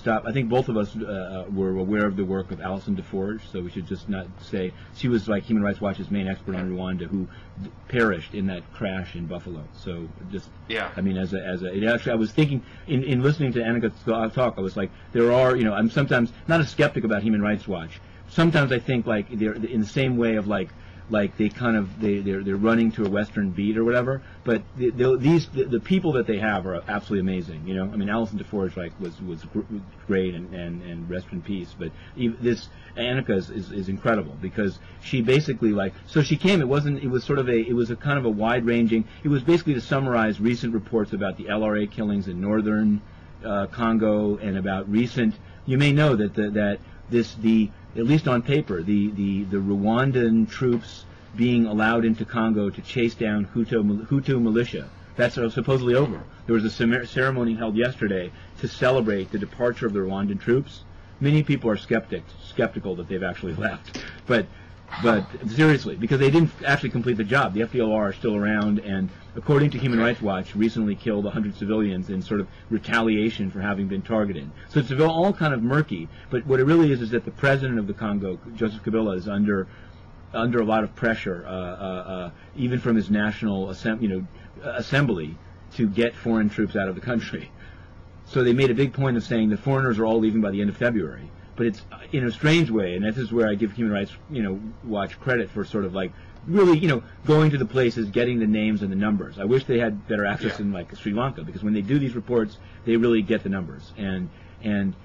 stop. I think both of us were aware of the work of Alison DeForge, so we should just not say she was like Human Rights Watch's main expert on Rwanda, who perished in that crash in Buffalo. So just, I mean, it actually, I was thinking in listening to Annika talk, I was like, there are, you know, I'm sometimes not a skeptic about Human Rights Watch. Sometimes I think like they're in the same way of like they kind of they're running to a Western beat or whatever. But the people that they have are absolutely amazing. You know, I mean, Alison DeForge was great and rest in peace. But this Annika is incredible because she basically so she came. It was a kind of a wide ranging. It was basically to summarize recent reports about the LRA killings in northern Congo and about recent. You may know that at least on paper, the Rwandan troops being allowed into Congo to chase down Hutu militia. That's supposedly over. There was a ceremony held yesterday to celebrate the departure of the Rwandan troops. Many people are skeptical that they've actually left, but seriously, because they didn't actually complete the job. The FDLR are still around, and according to Human Rights Watch, recently killed 100 civilians in sort of retaliation for having been targeted. So it's all kind of murky. But what it really is that the president of the Congo, Joseph Kabila, is under a lot of pressure, even from his national assembly, to get foreign troops out of the country. So they made a big point of saying the foreigners are all leaving by the end of February. But it's in a strange way, and this is where I give Human Rights Watch credit for sort of like really going to the places, getting the names and the numbers. I wish they had better access in like Sri Lanka, because when they do these reports, they really get the numbers. And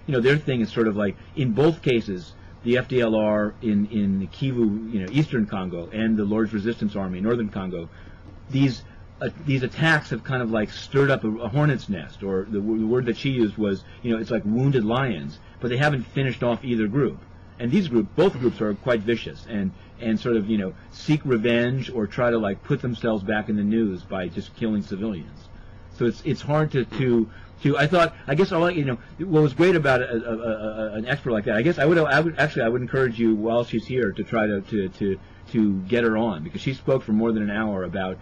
their thing is sort of like in both cases, the FDLR in the Kivu, eastern Congo, and the Lord's Resistance Army in northern Congo, these attacks have kind of like stirred up a hornet's nest, or the word that she used was, it's like wounded lions, but they haven't finished off either group. And both groups are quite vicious and sort of, seek revenge or try to like put themselves back in the news by just killing civilians. So it's hard to I guess what was great about an expert like that, I guess I would encourage you while she's here to try to get her on, because she spoke for more than an hour about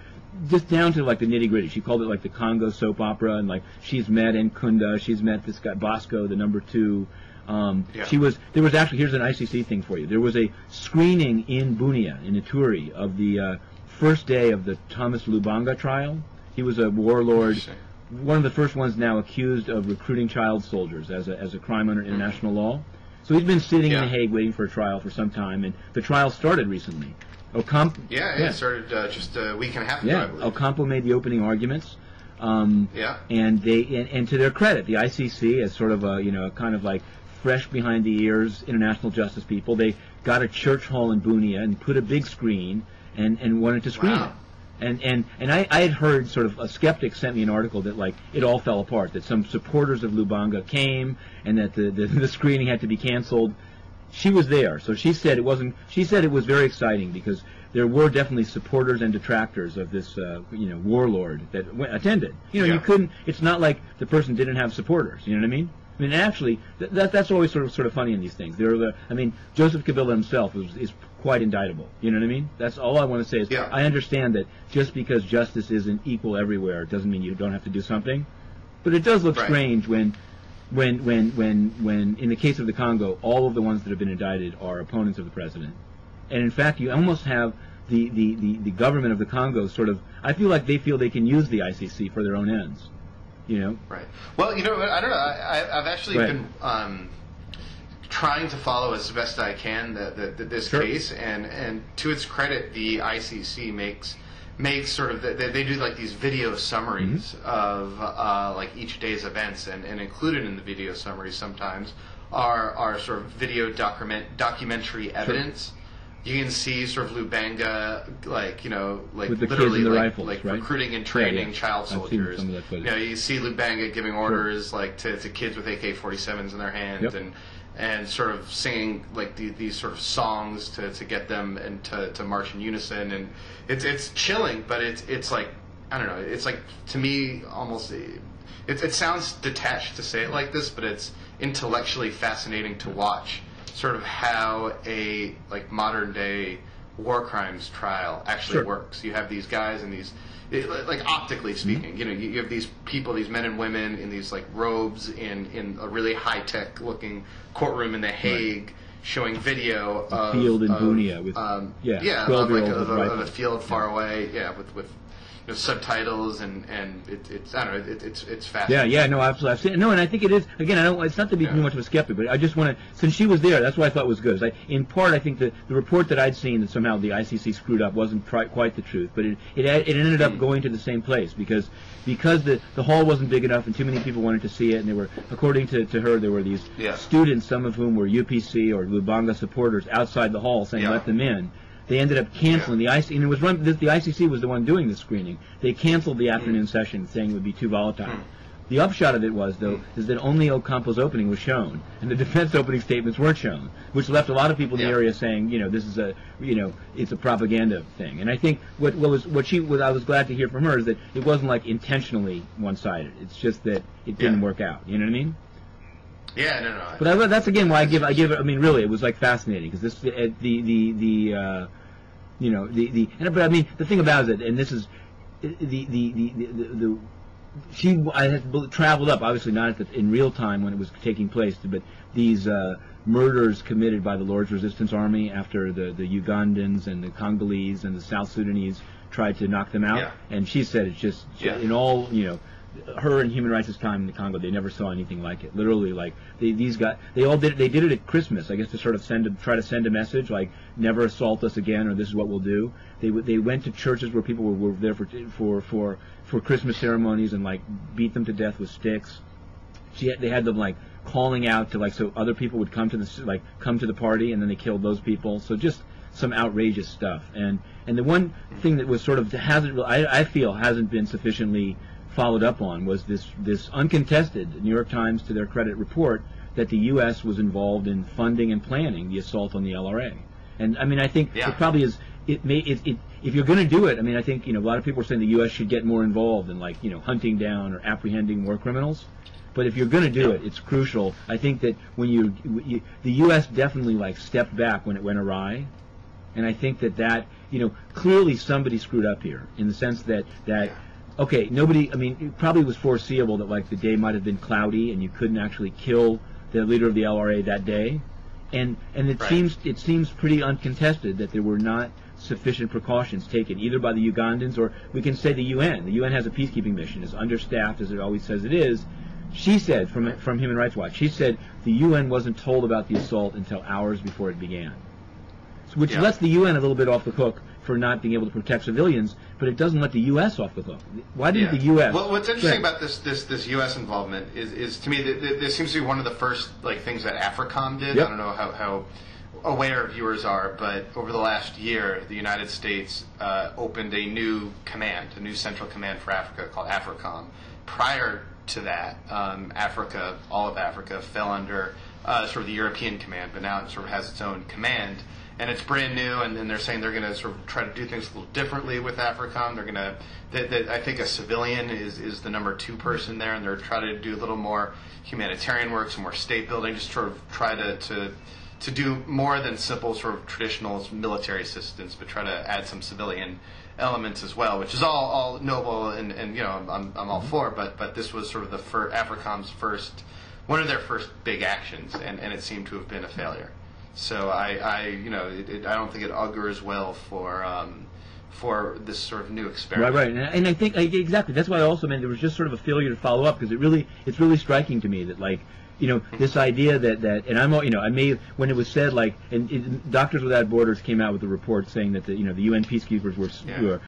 just down to like the nitty gritty. She called it like the Congo soap opera, and like she's met Nkunda, she's met this guy Bosco, the number 2. There was actually, here's an ICC thing for you. There was a screening in Bunia, in Ituri, of the first day of the Thomas Lubanga trial. He was a warlord, one of the first ones now accused of recruiting child soldiers as a crime under international law. So he's been sitting in The Hague waiting for a trial for some time, and the trial started recently. It started just a week and a half ago. Yeah, Ocampo made the opening arguments. And to their credit, the ICC, as sort of a kind of like fresh behind the ears international justice people, they got a church hall in Bunia and put a big screen and wanted to screen it. And I had heard sort of a skeptic sent me an article that like it all fell apart, that some supporters of Lubanga came and that the screening had to be canceled. She was there, so she said it wasn't. She said it was very exciting because there were definitely supporters and detractors of this, warlord that attended. You couldn't. It's not like the person didn't have supporters. You know what I mean? I mean, actually, that's always sort of funny in these things. Joseph Kabila himself is quite indictable. You know what I mean? That's all I want to say is I understand that just because justice isn't equal everywhere doesn't mean you don't have to do something. But it does look strange when in the case of the Congo, all of the ones that have been indicted are opponents of the president. And in fact, you almost have the government of the Congo sort of, I feel like they feel they can use the ICC for their own ends. Right. Well, I don't know. I've actually been trying to follow as best I can this case, and to its credit, the ICC makes sort of they do like these video summaries of like each day's events, and included in the video summaries sometimes are sort of video documentary evidence. You can see sort of Lubanga, with the literally kids and the rifles, right? recruiting and training child soldiers. I've seen some of that footage. You see Lubanga giving orders to kids with AK-47s in their hand, and sort of singing like these sort of songs to get them and to march in unison. And it's chilling, but it's like, I don't know. It's like, to me, almost it sounds detached to say it like this, but it's intellectually fascinating to watch. Sort of how a modern day war crimes trial actually works. You have these guys in like optically speaking, you know, you have these people, these men and women in these like robes in a really high tech looking courtroom in The Hague, showing video of field in Bunia with 12-year-olds of a field far away, with you know, subtitles and it's I don't know, it's fascinating. Yeah, no, absolutely. I've seen, no, and I think it is. Again, I don't. It's not to be too much of a skeptic, but I just want to. Since she was there, that's what I thought was good. In part, I think the report that I'd seen that somehow the ICC screwed up wasn't quite the truth, but it ended up going to the same place because the hall wasn't big enough and too many people wanted to see it, and there were, according to her, there were these students, some of whom were UPC or Lubanga supporters, outside the hall saying let them in. They ended up canceling the ICC, and it was the ICC was the one doing the screening. They canceled the afternoon session, saying it would be too volatile. The upshot of it was, though, is that only Ocampo's opening was shown, and the defense opening statements weren't shown, which left a lot of people in the area saying, you know, this is it's a propaganda thing. And I think what I was glad to hear from her is that it wasn't like intentionally one-sided. It's just that it didn't work out. You know what I mean? Yeah, no. But that's again why I give it. I mean, really, it was like fascinating because this but I mean, the thing about it, and this is I had traveled up, obviously not in real time when it was taking place, but these murders committed by the Lord's Resistance Army after the Ugandans and the Congolese and the South Sudanese tried to knock them out, and she said it's just in all, you know, her and Human Rights' time in the Congo, they never saw anything like it. Literally, like these guys, they did it at Christmas, I guess, to sort of try to send a message like never assault us again, or this is what we'll do. They went to churches where people were there for Christmas ceremonies and like beat them to death with sticks. They had them like calling out to so other people would come to the party, and then they killed those people. So just some outrageous stuff. And the one thing that was sort of I feel hasn't been sufficiently followed up on was this uncontested New York Times, to their credit, report that the U.S. was involved in funding and planning the assault on the LRA. And I mean, I think it probably is. If you're going to do it, I mean, I think, you know, a lot of people are saying the U.S. should get more involved in, like, you know, hunting down or apprehending war criminals. But if you're going to do it, it's crucial. I think that when the U.S. definitely like stepped back when it went awry, and I think that you know, clearly somebody screwed up here in the sense that. Okay, nobody, I mean, it probably was foreseeable that, like, the day might have been cloudy and you couldn't actually kill the leader of the LRA that day. And it seems pretty uncontested that there were not sufficient precautions taken, either by the Ugandans or we can say the UN. The UN has a peacekeeping mission, as understaffed as it always says it is. She said, from Human Rights Watch, she said the UN wasn't told about the assault until hours before it began. Which lets the UN a little bit off the hook for not being able to protect civilians, but it doesn't let the U.S. off the hook. Why didn't the U.S.? Well, what's interesting about this U.S. involvement is to me, this seems to be one of the first things that AFRICOM did. I don't know how aware viewers are, but over the last year, the United States opened a new central command for Africa called AFRICOM. Prior to that, all of Africa fell under sort of the European command, but now it sort of has its own command. And it's brand new, and then they're saying they're going to sort of try to do things a little differently with AFRICOM. They're going to, I think a civilian is the number 2 person there, and they're trying to do a little more humanitarian work, some more state building, just sort of try to do more than simple sort of traditional military assistance, but try to add some civilian elements as well, which is all noble, and you know, I'm all for. But this was sort of AFRICOM's one of their first big actions, and it seemed to have been a failure. So I don't think it augurs well for this sort of new experiment. Right, and I think exactly that's why I also meant there was just sort of a failure to follow up, because it's really striking to me that, like, you know, this idea that and I'm, you know, I may, when it was said, like, and Doctors Without Borders came out with a report saying that the UN peacekeepers were